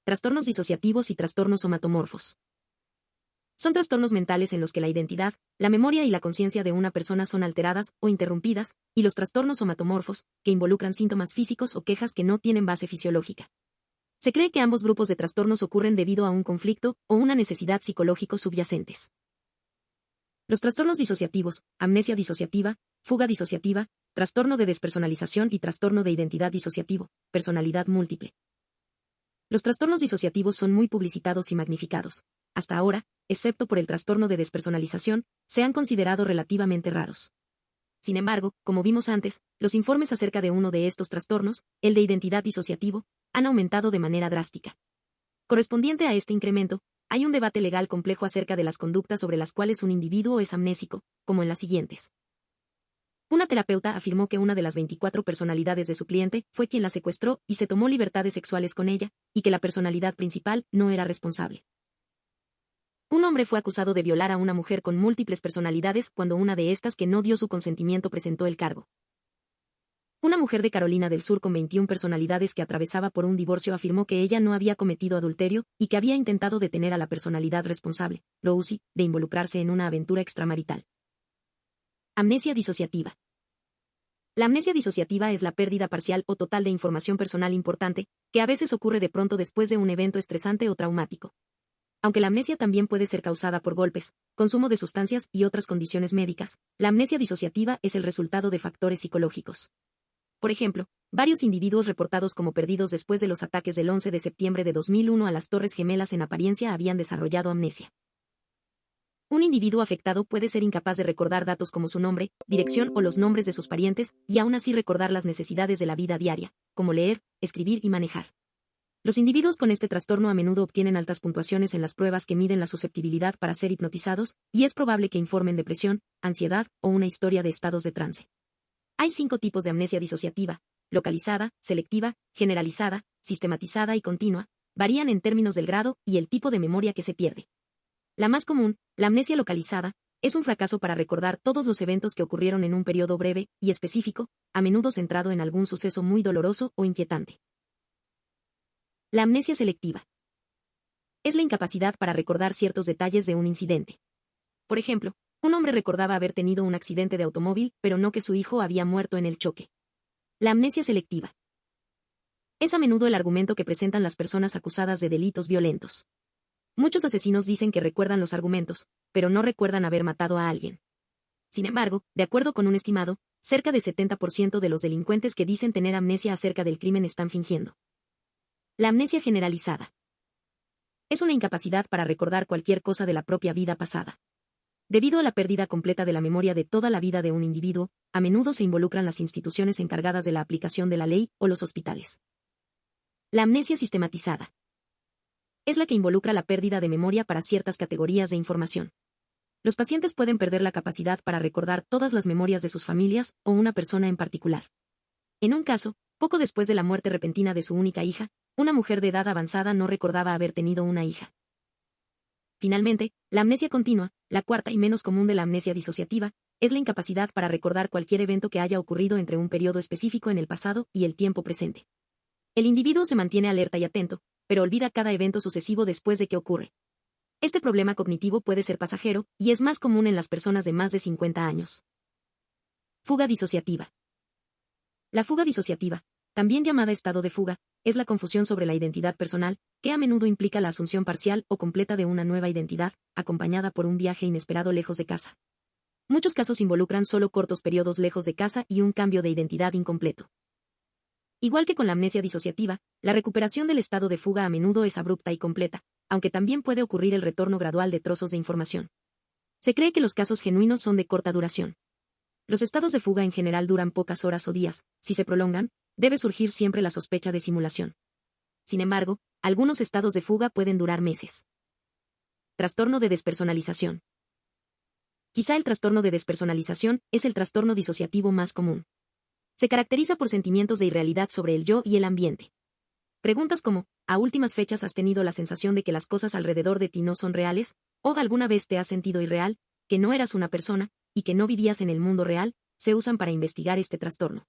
trastornos disociativos y trastornos somatomorfos. Son trastornos mentales en los que la identidad, la memoria y la conciencia de una persona son alteradas o interrumpidas, y los trastornos somatomorfos, que involucran síntomas físicos o quejas que no tienen base fisiológica. Se cree que ambos grupos de trastornos ocurren debido a un conflicto o una necesidad psicológico subyacentes. Los trastornos disociativos, amnesia disociativa, fuga disociativa, trastorno de despersonalización y trastorno de identidad disociativo, personalidad múltiple. Los trastornos disociativos son muy publicitados y magnificados. Hasta ahora, excepto por el trastorno de despersonalización, se han considerado relativamente raros. Sin embargo, como vimos antes, los informes acerca de uno de estos trastornos, el de identidad disociativo, han aumentado de manera drástica. Correspondiente a este incremento, hay un debate legal complejo acerca de las conductas sobre las cuales un individuo es amnésico, como en las siguientes. Una terapeuta afirmó que una de las 24 personalidades de su cliente fue quien la secuestró y se tomó libertades sexuales con ella, y que la personalidad principal no era responsable. Un hombre fue acusado de violar a una mujer con múltiples personalidades cuando una de estas que no dio su consentimiento presentó el cargo. Una mujer de Carolina del Sur con 21 personalidades que atravesaba por un divorcio afirmó que ella no había cometido adulterio y que había intentado detener a la personalidad responsable, Rosie, de involucrarse en una aventura extramarital. Amnesia disociativa. La amnesia disociativa es la pérdida parcial o total de información personal importante, que a veces ocurre de pronto después de un evento estresante o traumático. Aunque la amnesia también puede ser causada por golpes, consumo de sustancias y otras condiciones médicas, la amnesia disociativa es el resultado de factores psicológicos. Por ejemplo, varios individuos reportados como perdidos después de los ataques del 11 de septiembre de 2001 a las Torres Gemelas en apariencia habían desarrollado amnesia. Un individuo afectado puede ser incapaz de recordar datos como su nombre, dirección o los nombres de sus parientes, y aún así recordar las necesidades de la vida diaria, como leer, escribir y manejar. Los individuos con este trastorno a menudo obtienen altas puntuaciones en las pruebas que miden la susceptibilidad para ser hipnotizados, y es probable que informen depresión, ansiedad o una historia de estados de trance. Hay 5 tipos de amnesia disociativa: localizada, selectiva, generalizada, sistematizada y continua. Varían en términos del grado y el tipo de memoria que se pierde. La más común, la amnesia localizada, es un fracaso para recordar todos los eventos que ocurrieron en un periodo breve y específico, a menudo centrado en algún suceso muy doloroso o inquietante. La amnesia selectiva es la incapacidad para recordar ciertos detalles de un incidente. Por ejemplo, un hombre recordaba haber tenido un accidente de automóvil, pero no que su hijo había muerto en el choque. La amnesia selectiva es a menudo el argumento que presentan las personas acusadas de delitos violentos. Muchos asesinos dicen que recuerdan los argumentos, pero no recuerdan haber matado a alguien. Sin embargo, de acuerdo con un estimado, cerca de 70% de los delincuentes que dicen tener amnesia acerca del crimen están fingiendo. La amnesia generalizada es una incapacidad para recordar cualquier cosa de la propia vida pasada. Debido a la pérdida completa de la memoria de toda la vida de un individuo, a menudo se involucran las instituciones encargadas de la aplicación de la ley o los hospitales. La amnesia sistematizada es la que involucra la pérdida de memoria para ciertas categorías de información. Los pacientes pueden perder la capacidad para recordar todas las memorias de sus familias o una persona en particular. En un caso, poco después de la muerte repentina de su única hija, una mujer de edad avanzada no recordaba haber tenido una hija. Finalmente, la amnesia continua, la cuarta y menos común de la amnesia disociativa, es la incapacidad para recordar cualquier evento que haya ocurrido entre un periodo específico en el pasado y el tiempo presente. El individuo se mantiene alerta y atento, pero olvida cada evento sucesivo después de que ocurre. Este problema cognitivo puede ser pasajero, y es más común en las personas de más de 50 años. Fuga disociativa. La fuga disociativa, también llamada estado de fuga, es la confusión sobre la identidad personal, que a menudo implica la asunción parcial o completa de una nueva identidad, acompañada por un viaje inesperado lejos de casa. Muchos casos involucran solo cortos periodos lejos de casa y un cambio de identidad incompleto. Igual que con la amnesia disociativa, la recuperación del estado de fuga a menudo es abrupta y completa, aunque también puede ocurrir el retorno gradual de trozos de información. Se cree que los casos genuinos son de corta duración. Los estados de fuga en general duran pocas horas o días. Si se prolongan, debe surgir siempre la sospecha de simulación. Sin embargo, algunos estados de fuga pueden durar meses. Trastorno de despersonalización. Quizá el trastorno de despersonalización es el trastorno disociativo más común. Se caracteriza por sentimientos de irrealidad sobre el yo y el ambiente. Preguntas como, ¿a últimas fechas has tenido la sensación de que las cosas alrededor de ti no son reales? ¿O alguna vez te has sentido irreal, que no eras una persona, y que no vivías en el mundo real? Se usan para investigar este trastorno.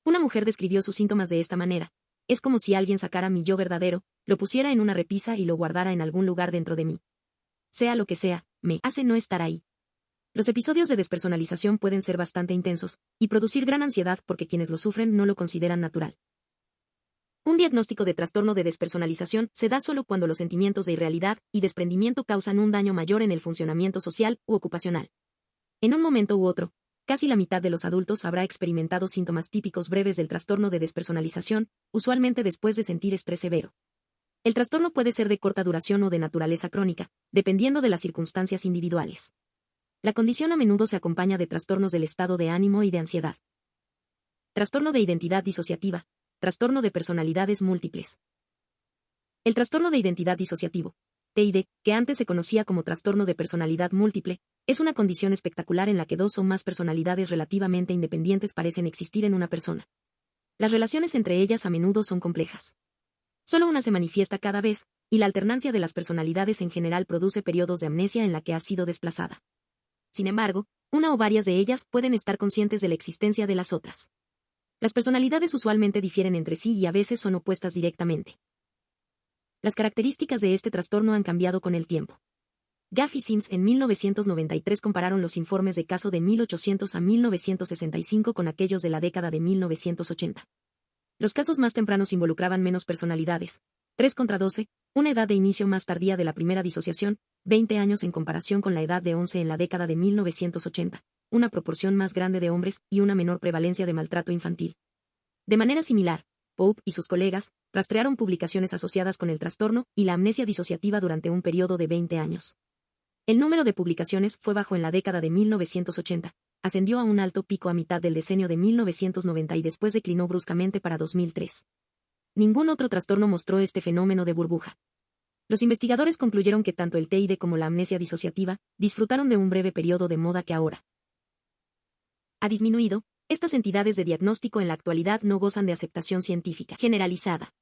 Una mujer describió sus síntomas de esta manera: es como si alguien sacara mi yo verdadero, lo pusiera en una repisa y lo guardara en algún lugar dentro de mí. Sea lo que sea, me hace no estar ahí. Los episodios de despersonalización pueden ser bastante intensos y producir gran ansiedad porque quienes lo sufren no lo consideran natural. Un diagnóstico de trastorno de despersonalización se da solo cuando los sentimientos de irrealidad y desprendimiento causan un daño mayor en el funcionamiento social u ocupacional. En un momento u otro, casi la mitad de los adultos habrá experimentado síntomas típicos breves del trastorno de despersonalización, usualmente después de sentir estrés severo. El trastorno puede ser de corta duración o de naturaleza crónica, dependiendo de las circunstancias individuales. La condición a menudo se acompaña de trastornos del estado de ánimo y de ansiedad. Trastorno de identidad disociativa. Trastorno de personalidades múltiples. El trastorno de identidad disociativo, TID, que antes se conocía como trastorno de personalidad múltiple, es una condición espectacular en la que dos o más personalidades relativamente independientes parecen existir en una persona. Las relaciones entre ellas a menudo son complejas. Solo una se manifiesta cada vez, y la alternancia de las personalidades en general produce periodos de amnesia en la que ha sido desplazada. Sin embargo, una o varias de ellas pueden estar conscientes de la existencia de las otras. Las personalidades usualmente difieren entre sí y a veces son opuestas directamente. Las características de este trastorno han cambiado con el tiempo. Gaff y Sims en 1993 compararon los informes de caso de 1800 a 1965 con aquellos de la década de 1980. Los casos más tempranos involucraban menos personalidades, 3 contra 12, una edad de inicio más tardía de la primera disociación, 20 años en comparación con la edad de 11 en la década de 1980. Una proporción más grande de hombres y una menor prevalencia de maltrato infantil. De manera similar, Pope y sus colegas rastrearon publicaciones asociadas con el trastorno y la amnesia disociativa durante un periodo de 20 años. El número de publicaciones fue bajo en la década de 1980, ascendió a un alto pico a mitad del decenio de 1990 y después declinó bruscamente para 2003. Ningún otro trastorno mostró este fenómeno de burbuja. Los investigadores concluyeron que tanto el TID como la amnesia disociativa disfrutaron de un breve periodo de moda que ahora ha disminuido. Estas entidades de diagnóstico en la actualidad no gozan de aceptación científica generalizada.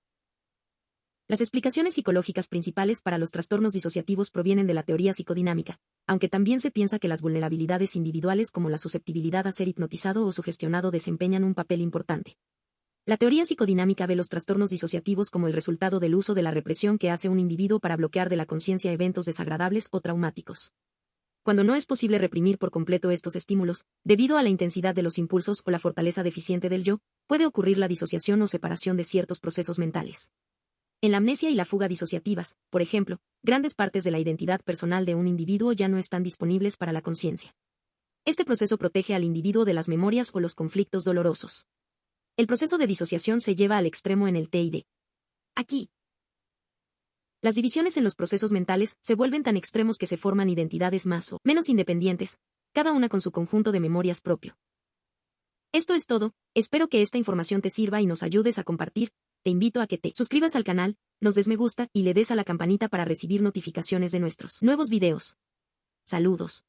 Las explicaciones psicológicas principales para los trastornos disociativos provienen de la teoría psicodinámica, aunque también se piensa que las vulnerabilidades individuales como la susceptibilidad a ser hipnotizado o sugestionado desempeñan un papel importante. La teoría psicodinámica ve los trastornos disociativos como el resultado del uso de la represión que hace un individuo para bloquear de la conciencia eventos desagradables o traumáticos. Cuando no es posible reprimir por completo estos estímulos, debido a la intensidad de los impulsos o la fortaleza deficiente del yo, puede ocurrir la disociación o separación de ciertos procesos mentales. En la amnesia y la fuga disociativas, por ejemplo, grandes partes de la identidad personal de un individuo ya no están disponibles para la conciencia. Este proceso protege al individuo de las memorias o los conflictos dolorosos. El proceso de disociación se lleva al extremo en el TID. Aquí, las divisiones en los procesos mentales se vuelven tan extremos que se forman identidades más o menos independientes, cada una con su conjunto de memorias propio. Esto es todo, espero que esta información te sirva y nos ayudes a compartir. Te invito a que te suscribas al canal, nos des me gusta y le des a la campanita para recibir notificaciones de nuestros nuevos videos. Saludos.